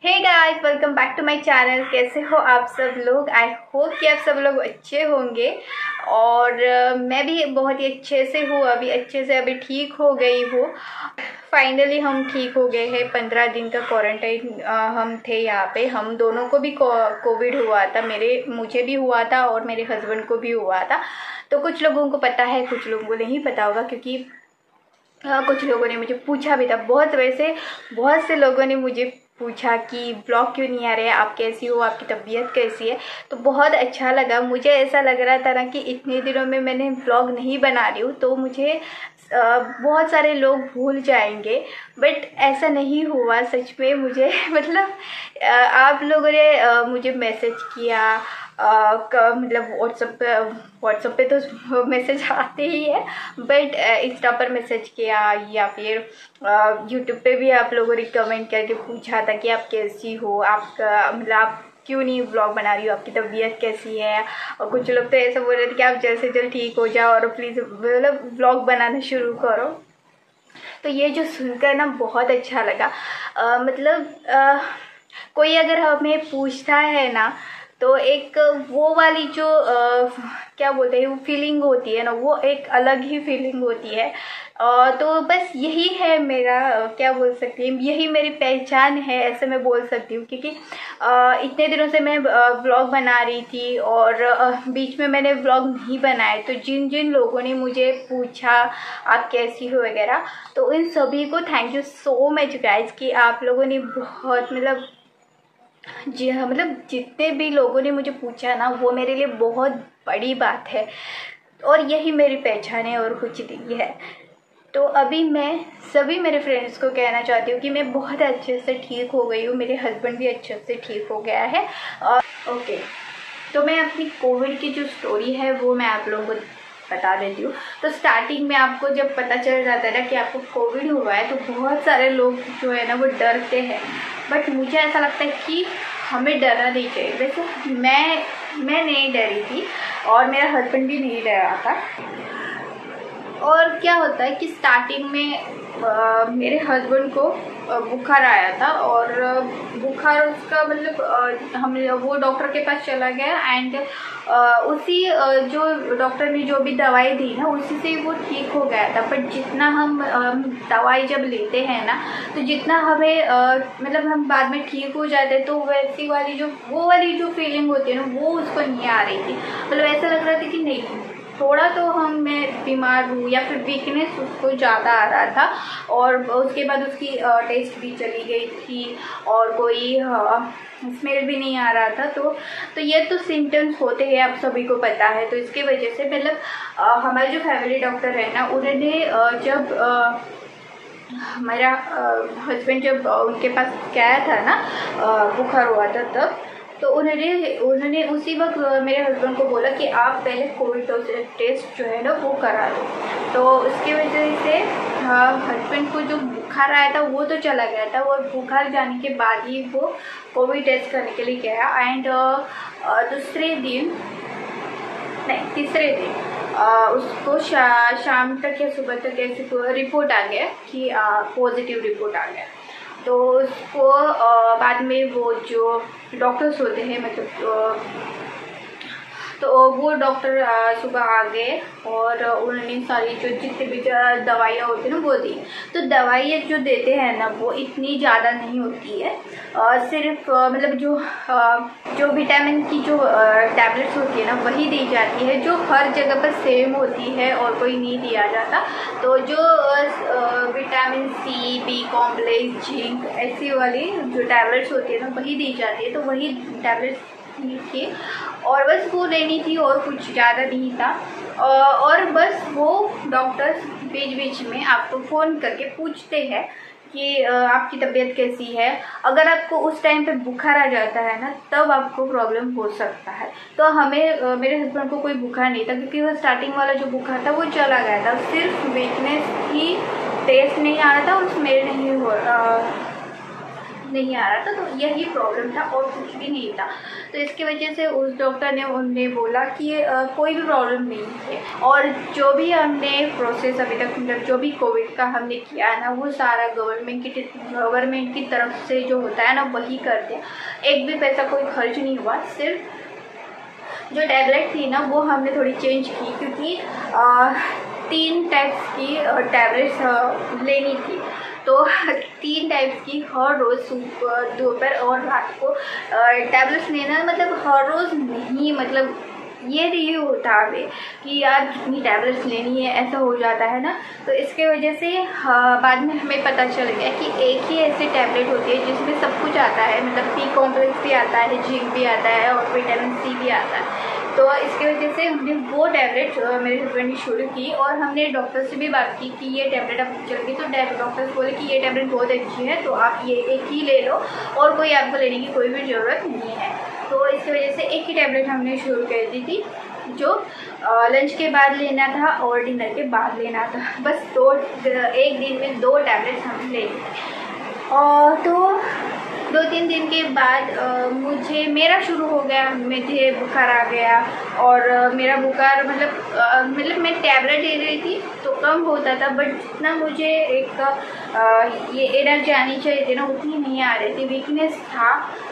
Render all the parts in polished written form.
Hey guys, welcome back to my channel. कैसे हो आप सब लोग? आई होप कि आप सब लोग अच्छे होंगे। और मैं भी बहुत ही अच्छे से हूँ, अभी ठीक हो गई हूँ। फाइनली हम ठीक हो गए हैं। 15 दिन का क्वारंटाइन हम थे यहाँ पे। हम दोनों को भी कोविड हुआ था। मुझे भी हुआ था और मेरे हस्बैंड को भी हुआ था। तो कुछ लोगों को पता है, कुछ लोगों को नहीं पता होगा, क्योंकि कुछ लोगों ने मुझे पूछा भी था। बहुत से लोगों ने मुझे पूछा कि ब्लॉग क्यों नहीं आ रहे हैं, आप कैसी हो, आपकी तबीयत कैसी है। तो बहुत अच्छा लगा। मुझे ऐसा लग रहा था ना कि इतने दिनों में मैंने ब्लॉग नहीं बना रही हूँ तो मुझे बहुत सारे लोग भूल जाएंगे, बट ऐसा नहीं हुआ सच में। मुझे मतलब आप लोगों ने मुझे मैसेज किया, मतलब व्हाट्सएप पे तो मैसेज आते ही है, बट इंस्टा पर मैसेज किया या फिर यूट्यूब पे भी आप लोगों ने कमेंट करके पूछा था कि आप कैसी हो, आपका मतलब आप क्यों नहीं व्लॉग बना रही हो, आपकी तबीयत कैसी है। और कुछ लोग तो ऐसे बोल रहे थे कि आप जल्द से जल्द ठीक हो जाओ और प्लीज़ मतलब व्लॉग बनाना शुरू करो। तो ये जो सुनकर ना बहुत अच्छा लगा। कोई अगर हमें पूछता है ना, तो एक वो वाली जो क्या बोलते हैं, वो फीलिंग होती है ना, वो एक अलग ही फीलिंग होती है। तो बस यही है मेरा क्या बोल सकती हूँ, यही मेरी पहचान है, ऐसे मैं बोल सकती हूँ। क्योंकि इतने दिनों से मैं व्लॉग बना रही थी और बीच में मैंने व्लॉग नहीं बनाए। तो जिन जिन लोगों ने मुझे पूछा आप कैसी हो वगैरह, तो इन सभी को thank you so much guys कि आप लोगों ने बहुत मतलब जी हाँ, मतलब जितने भी लोगों ने मुझे पूछा ना, वो मेरे लिए बहुत बड़ी बात है और यही मेरी पहचान है और कुछ नहीं है। तो अभी मैं सभी मेरे फ्रेंड्स को कहना चाहती हूँ कि मैं बहुत अच्छे से ठीक हो गई हूँ, मेरे हस्बैंड भी अच्छे से ठीक हो गया है। ओके, तो मैं अपनी कोविड की जो स्टोरी है वो मैं आप लोगों को बता देती हूँ। तो स्टार्टिंग में आपको जब पता चल जाता है ना कि आपको कोविड हुआ है, तो बहुत सारे लोग जो है ना वो डरते हैं, बट मुझे ऐसा लगता है कि हमें डरना नहीं चाहिए। वैसे मैं नहीं डरी थी और मेरा हस्बैंड भी नहीं डरा था। और क्या होता है कि स्टार्टिंग में मेरे हस्बैंड को बुखार आया था और बुखार उसका मतलब हम वो डॉक्टर के पास चला गया एंड उसी जो डॉक्टर ने जो भी दवाई दी ना, उसी से वो ठीक हो गया था। पर जितना हम दवाई जब लेते हैं ना, तो जितना हमें मतलब हम बाद में ठीक हो जाते, तो वैसी वाली जो वो वाली जो फीलिंग होती है ना, वो उसको नहीं आ रही थी। मतलब ऐसा लग रहा था कि नहीं, थोड़ा तो मैं बीमार हूँ या फिर वीकनेस उसको ज़्यादा आ रहा था। और उसके बाद उसकी टेस्ट भी चली गई थी और कोई स्मेल भी नहीं आ रहा था। तो ये तो सिम्टम्स होते हैं, आप सभी को पता है। तो इसके वजह से मतलब हमारे जो फैमिली डॉक्टर है ना, उन्होंने जब हमारा हस्बैंड जब उनके पास गया था ना, बुखार हुआ था तब, तो उन्होंने उसी वक्त मेरे हस्बैंड को बोला कि आप पहले कोविड टेस्ट जो है ना वो करा लो। तो उसकी वजह से हस्बैंड को जो बुखार आया था वो तो चला गया था, और बुखार जाने के बाद ही वो कोविड टेस्ट करने के लिए गया। एंड तीसरे दिन उसको शाम तक या सुबह तक ऐसे रिपोर्ट आ गया कि पॉजिटिव रिपोर्ट आ गया। तो उसको बाद में वो जो डॉक्टर्स होते हैं, मतलब तो वो डॉक्टर सुबह आ गए और उन्होंने सारी जो जितनी भी दवाइयाँ होती हैं ना वो दी। तो दवाइयाँ जो देते हैं ना, वो इतनी ज़्यादा नहीं होती है। सिर्फ मतलब जो विटामिन की जो टैबलेट्स होती है ना, वही दी जाती है, जो हर जगह पर सेम होती है और कोई नहीं दिया जाता। तो जो vitamin C, B complex, zinc, ऐसी वाली जो टैबलेट्स होती है ना, वही दी जाती है। तो वही टैबलेट्स थी और बस वो लेनी थी और कुछ ज़्यादा नहीं था। और बस वो डॉक्टर्स बीच बीच में आपको फ़ोन करके पूछते हैं कि आपकी तबीयत कैसी है। अगर आपको उस टाइम पे बुखार आ जाता है ना, तब आपको प्रॉब्लम हो सकता है। तो हमें मेरे हस्बैंड को कोई बुखार नहीं था, क्योंकि वो स्टार्टिंग वाला जो बुखार था वो चला गया था। सिर्फ वीकनेस ही, टेस्ट नहीं आ रहा था और स्मेल नहीं आ रहा था, तो यही प्रॉब्लम था और कुछ भी नहीं था। तो इसकी वजह से उस डॉक्टर ने उन्हें बोला कि कोई भी प्रॉब्लम नहीं है, और जो भी हमने प्रोसेस अभी तक मतलब जो भी कोविड का हमने किया है ना, वो सारा गवर्नमेंट की तरफ से जो होता है ना वही करते हैं। एक भी पैसा कोई खर्च नहीं हुआ, सिर्फ जो टैबलेट थी ना वो हमने थोड़ी चेंज की, क्योंकि 3 टाइप्स की टैबलेट्स लेनी थी। तो 3 टाइप्स की हर रोज़ दोपहर और रात को टैबलेट्स लेना, मतलब हर रोज़ नहीं, मतलब ये नहीं होता अभी कि यार कितनी टैबलेट्स लेनी है, ऐसा हो जाता है ना। तो इसके वजह से बाद में हमें पता चल गया कि एक ही ऐसी टैबलेट होती है जिसमें सब कुछ आता है, मतलब बी कॉम्प्लेक्स भी आता है, जिंक भी आता है और विटामिन सी भी आता है। तो इसकी वजह से हमने वो टैबलेट मेरे हस्बैंड ने शुरू की, और हमने डॉक्टर से भी बात की कि ये टैबलेट अब चल गई। तो डॉक्टर बोले कि ये टैबलेट बहुत अच्छी है, तो आप ये एक ही ले लो और कोई आपको लेने की कोई भी ज़रूरत नहीं है। तो इसकी वजह से एक ही टैबलेट हमने शुरू कर दी थी, जो लंच के बाद लेना था और डिनर के बाद लेना था। बस एक दिन में 2 टैबलेट्स हम ले ली। और तो 2-3 दिन के बाद मेरा शुरू हो गया, मुझे बुखार आ गया। और मेरा बुखार मतलब मैं टैबलेट ले रही थी तो कम होता था, बट जितना मुझे ये एनर्जी आनी चाहिए थी ना उतनी नहीं आ रही थी।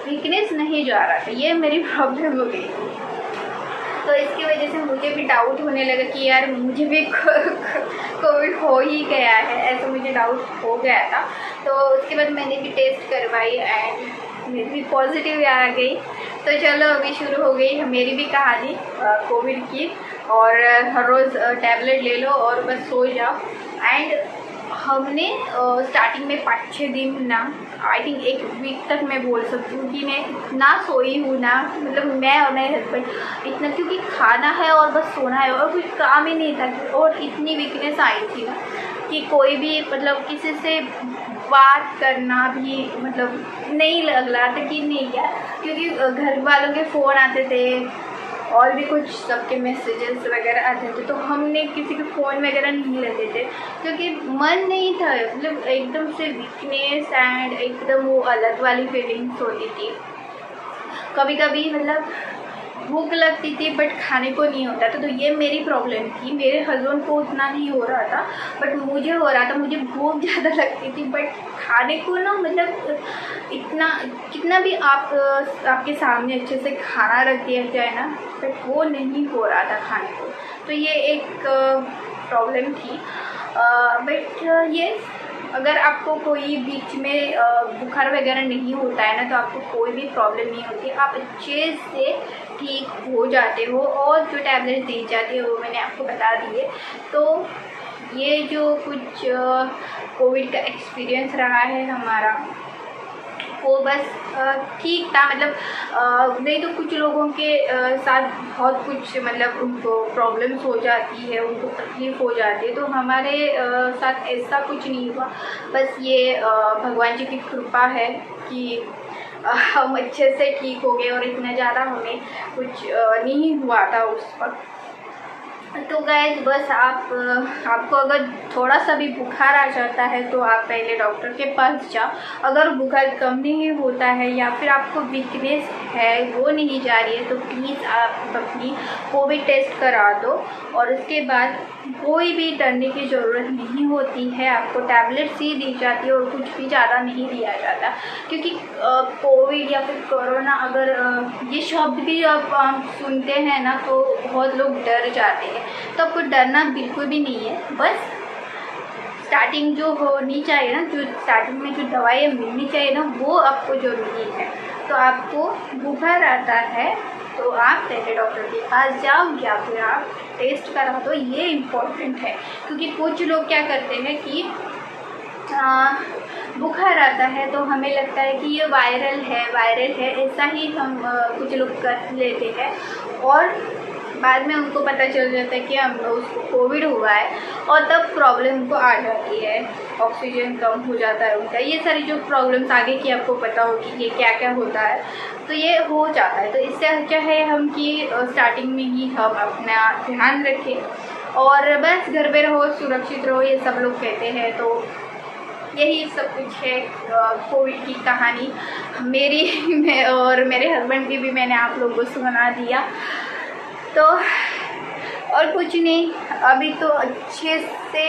वीकनेस नहीं जा रहा था, ये मेरी प्रॉब्लम हो गई। तो इसकी वजह से मुझे भी डाउट होने लगा कि यार मुझे भी कोविड हो ही गया है, ऐसा मुझे डाउट हो गया था। तो उसके बाद मैंने भी टेस्ट करवाई एंड मेरी भी पॉजिटिव आ गई। तो चलो अभी शुरू हो गई मेरी भी कहानी कोविड की। और हर रोज़ टैबलेट ले लो और बस सो जाओ। एंड हमने स्टार्टिंग में 5-6 दिन ना, आई थिंक 1 वीक तक मैं बोल सकती हूँ कि मैं इतना सोई हूँ ना, मतलब मैं और मेरे हस्बैंड इतना, क्योंकि खाना है और बस सोना है और कुछ काम ही नहीं था। और इतनी वीकनेस आई थी ना कि कोई भी मतलब किसी से बात करना भी मतलब नहीं लग रहा था कि नहीं यार, क्योंकि घर वालों के फ़ोन आते थे और भी कुछ सबके मैसेजेस वगैरह आते थे, तो हमने किसी के फ़ोन वगैरह नहीं लेते थे क्योंकि मन नहीं था। मतलब एकदम से वीकनेस एंड एकदम वो अलग वाली फीलिंग्स होती थी। कभी कभी मतलब भूख लगती थी बट खाने को नहीं होता था, तो ये मेरी प्रॉब्लम थी। मेरे हस्बैंड को उतना नहीं हो रहा था बट मुझे हो रहा था। मुझे भूख ज़्यादा लगती थी बट खाने को ना, मतलब इतना कितना भी आपके सामने अच्छे से खाना रख दिया जाए ना, बट वो नहीं हो रहा था खाने को। तो ये एक प्रॉब्लम थी। बट ये अगर आपको कोई बीच में बुखार वगैरह नहीं होता है ना, तो आपको कोई भी प्रॉब्लम नहीं होती, आप अच्छे से ठीक हो जाते हो। और जो टैबलेट दी जाती है वो मैंने आपको बता दी है। तो ये जो कुछ कोविड का एक्सपीरियंस रहा है हमारा, वो बस ठीक था। मतलब नहीं तो कुछ लोगों के साथ बहुत कुछ मतलब उनको प्रॉब्लम्स हो जाती है, उनको तकलीफ़ हो जाती है। तो हमारे साथ ऐसा कुछ नहीं हुआ। बस ये भगवान जी की कृपा है कि हम अच्छे से ठीक हो गए और इतना ज़्यादा हमें कुछ नहीं हुआ था उस वक्त। तो गाइस बस आपको अगर थोड़ा सा भी बुखार आ जाता है तो आप पहले डॉक्टर के पास जाओ। अगर बुखार कम नहीं होता है या फिर आपको वीकनेस है वो नहीं जा रही है, तो प्लीज़ आप अपनी कोविड टेस्ट करा दो। और उसके बाद कोई भी डरने की ज़रूरत नहीं होती है। आपको टैबलेट्स ही दी जाती है और कुछ भी ज़्यादा नहीं दिया जाता, क्योंकि कोविड या फिर कोरोना अगर ये शब्द भी आप सुनते हैं ना तो बहुत लोग डर जाते हैं। तो आपको डरना बिल्कुल भी नहीं है। बस स्टार्टिंग जो होनी चाहिए ना, जो स्टार्टिंग में जो दवाइयाँ मिलनी चाहिए ना, वो आपको ज़रूरी है। तो आपको बुखार आता है तो आप पहले डॉक्टर के पास जाओ या फिर आप टेस्ट करा दो, ये इम्पोर्टेंट है। क्योंकि कुछ लोग क्या करते हैं कि बुखार आता है तो हमें लगता है कि ये वायरल है ऐसा ही हम कुछ लोग कर लेते हैं, और बाद में उनको पता चल जाता है कि उसको कोविड हुआ है और तब प्रॉब्लम उनको आ जाती है। ऑक्सीजन कम हो जाता है उनका, ये सारी जो प्रॉब्लम्स आगे की आपको पता होगी ये क्या क्या होता है, तो ये हो जाता है। तो इससे अच्छा है हम कि स्टार्टिंग में ही हम अपना ध्यान रखें और बस घर पे रहो, सुरक्षित रहो, ये सब लोग कहते हैं। तो यही सब कुछ है कोविड की कहानी मेरी और मेरे हस्बैंड की भी मैंने आप लोगों को सुना दिया। तो और कुछ नहीं, अभी तो अच्छे से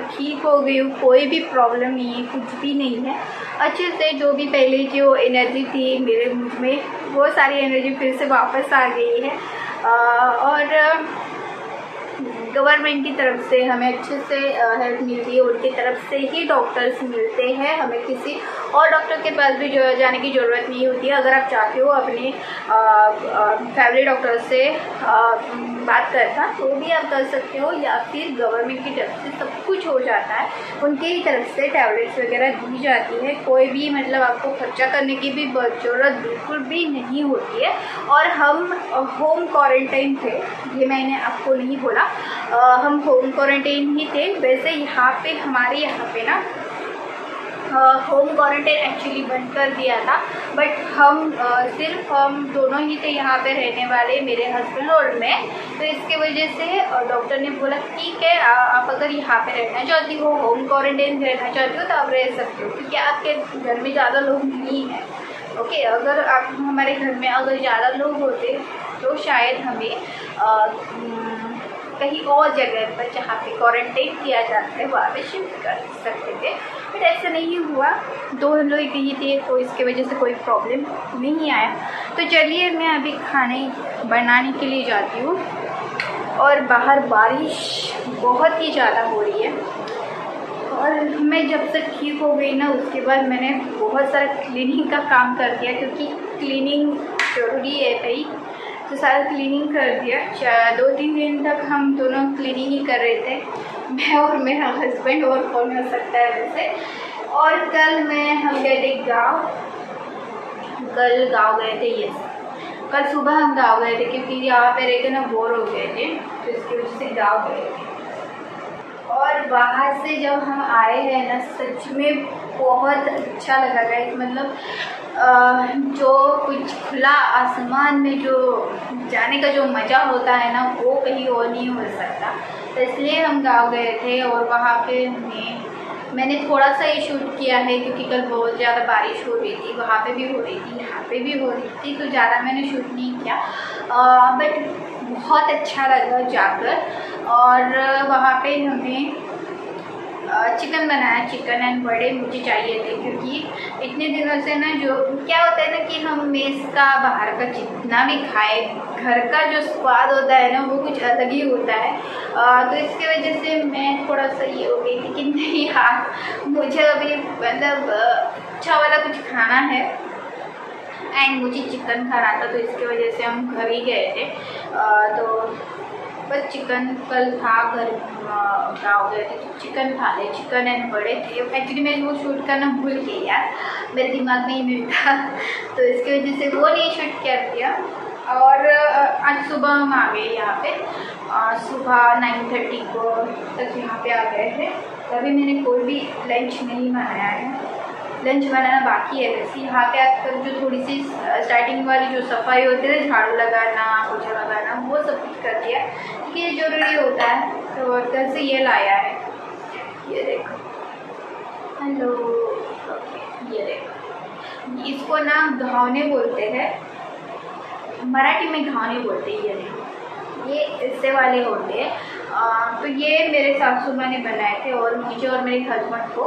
ठीक हो गई हूँ, कोई भी प्रॉब्लम नहीं है, कुछ भी नहीं है। अच्छे से जो भी पहले जो एनर्जी थी मेरे मुझ में, वो सारी एनर्जी फिर से वापस आ गई है। और गवर्नमेंट की तरफ से हमें अच्छे से हेल्प मिलती है, उनकी तरफ से ही डॉक्टर्स मिलते हैं, हमें किसी और डॉक्टर के पास भी जाने की ज़रूरत नहीं होती है। अगर आप चाहते हो अपने फैमिली डॉक्टर से बात करना तो भी आप कर सकते हो, या फिर गवर्नमेंट की तरफ से सब कुछ हो जाता है, उनके ही तरफ से टैबलेट्स वगैरह दी जाती है। कोई भी मतलब आपको खर्चा करने की भी ज़रूरत बिल्कुल भी नहीं होती है। और हम होम क्वारंटाइन थे, ये मैंने आपको नहीं बोला, हम होम क्वारंटाइन ही थे। वैसे यहाँ पे हमारे यहाँ पे ना होम क्वारंटाइन एक्चुअली बंद कर दिया था, बट हम सिर्फ हम दोनों ही थे यहाँ पे रहने वाले, मेरे हस्बैंड और मैं। तो इसके वजह से डॉक्टर ने बोला ठीक है, आप अगर यहाँ पे रहना चाहती हो, होम क्वारंटाइन रहना चाहती हो तो आप रह सकते हो, क्योंकि आपके घर में ज़्यादा लोग नहीं हैं। ओके, अगर आप हमारे घर में अगर ज़्यादा लोग होते तो शायद हमें कहीं और जगह पर जहाँ पे क्वारंटाइन किया जाता है वहाँ पे शिफ्ट कर सकते थे, बट ऐसा नहीं हुआ। दो लोग ही थे तो इसके वजह से कोई प्रॉब्लम नहीं आया। तो चलिए मैं अभी खाने बनाने के लिए जाती हूँ, और बाहर बारिश बहुत ही ज़्यादा हो रही है। और मैं जब से ठीक हो गई ना, उसके बाद मैंने बहुत सारा क्लीनिंग का काम कर दिया, क्योंकि क्लीनिंग ज़रूरी है भाई। तो सारा क्लीनिंग कर दिया। 2-3 दिन तक हम दोनों क्लीनिंग ही कर रहे थे, मैं और मेरा हस्बैंड, और कौन हो सकता है वैसे। और कल हम गए थे गाँव, कल गाँव गए थे, यस कल सुबह हम गाँव गए थे, क्योंकि यहाँ पे रह के ना बोर हो गए थे, तो इसकी वजह से गाँव गए थे। और बाहर से जब हम आए हैं ना, सच में बहुत अच्छा लगा गाइस। मतलब जो कुछ खुला आसमान में जो जाने का जो मज़ा होता है ना, वो कहीं और नहीं हो सकता। तो इसलिए हम गाँव गए थे, और वहाँ पे मैंने थोड़ा सा ही शूट किया है, क्योंकि कल बहुत ज़्यादा बारिश हो रही थी, वहाँ पे भी हो रही थी, यहाँ पे भी हो रही थी, तो ज़्यादा मैंने शूट नहीं किया। बट बहुत अच्छा लगा जाकर। और वहाँ पे हमें चिकन बनाया, चिकन एंड बड़े मुझे चाहिए थे, क्योंकि इतने दिनों से ना जो क्या होता है ना कि हम मेस का बाहर का जितना भी खाए, घर का जो स्वाद होता है ना वो कुछ अलग ही होता है। तो इसकी वजह से मैं थोड़ा सा ये हो गई थी कि नहीं यार, मुझे अभी मतलब अच्छा वाला कुछ खाना है, एंड मुझे चिकन खाना था, तो इसकी वजह से हम घर ही गए थे। तो बस चिकन कल था, घर गाँव गए थे तो चिकन खा ले, चिकन एंड बड़े थे। एक्चुअली मैं वो शूट करना भूल गई यार, मेरे दिमाग में ही नहीं था, तो इसकी वजह से वो नहीं शूट कर दिया। और आज सुबह हम आ गए यहाँ पे, सुबह 9:30 को तक यहाँ पे आ गए थे। तभी मैंने कोई भी लंच नहीं बनाया है, लंच बनाना बाकी है। वैसे यहाँ पे आजकल जो थोड़ी सी स्टार्टिंग वाली जो सफाई होती है, झाड़ू लगाना, पोछा लगाना, वो सब कुछ कर दिया, क्योंकि ये जरूरी होता है। तो वर्कर से ये लाया है, ये देखो, हेलो, ये देखो, इसको ना घावने बोलते हैं, मराठी में घावने बोलते हैं। ये देखो, ये इससे वाले होते हैं। तो ये मेरे सासू माँ ने बनाए थे, और मुझे और मेरे हस्बैंड को,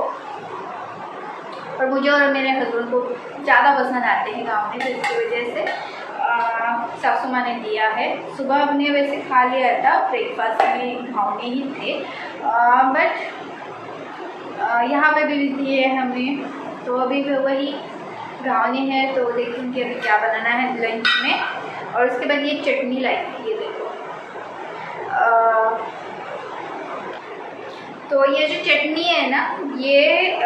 और मुझे और मेरे हस्बैंड को ज़्यादा पसंद आते हैं गाँव में, तो इसकी वजह से सासू माँ ने दिया है। सुबह हमने वैसे खा लिया था, ब्रेकफास्ट में गाँव में ही थे, बट यहाँ पे भी दिए हमने, तो अभी भी वही गाँव में है। तो देखेंगे अभी क्या बनाना है लंच में। और उसके बाद ये चटनी लाई थी, ये देखो। तो ये जो चटनी है ना, ये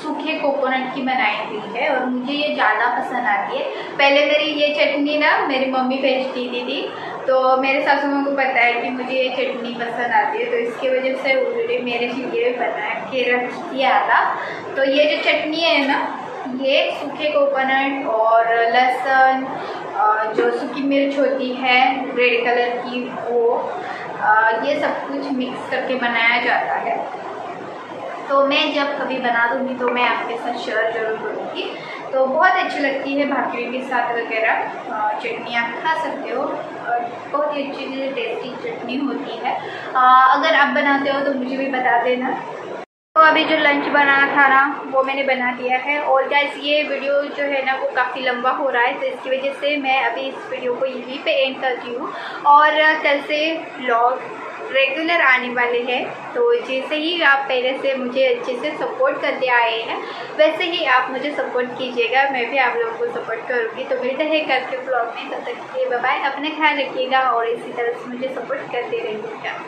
सूखे कोकोनट की बनाई हुई है, और मुझे ये ज़्यादा पसंद आती है। पहले मेरी ये चटनी ना मेरी मम्मी भेजती थी, तो मेरे सासू माँ को पता है कि मुझे ये चटनी पसंद आती है, तो इसकी वजह से उन्होंने मेरे लिए बना के रख दिया था। तो ये जो चटनी है ना, ये सूखे कोकोनट और लहसुन, जो सूखी मिर्च होती है रेड कलर की, वो ये सब कुछ मिक्स करके बनाया जाता है। तो मैं जब कभी बना दूँगी तो मैं आपके साथ शेयर जरूर करूँगी। तो बहुत अच्छी लगती है भाकरी के साथ वगैरह, चटनी आप खा सकते हो और बहुत ही अच्छी टेस्टी चटनी होती है। अगर आप बनाते हो तो मुझे भी बता देना। तो अभी जो लंच बनाना था ना वो मैंने बना दिया है। और गाइस ये वीडियो जो है ना वो काफ़ी लंबा हो रहा है, तो इसकी वजह से मैं अभी इस वीडियो को यहीं पे एंड करती हूँ। और कल से व्लॉग रेगुलर आने वाले हैं, तो जैसे ही आप पहले से मुझे अच्छे से सपोर्ट करते आए हैं वैसे ही आप मुझे सपोर्ट कीजिएगा, मैं भी आप लोगों को सपोर्ट करूँगी। तो मिलते हैं कल के व्लॉग में, तब तक के लिए बाय बाय, अपना ख्याल रखिएगा और इसी तरह से मुझे सपोर्ट करते रहिएगा।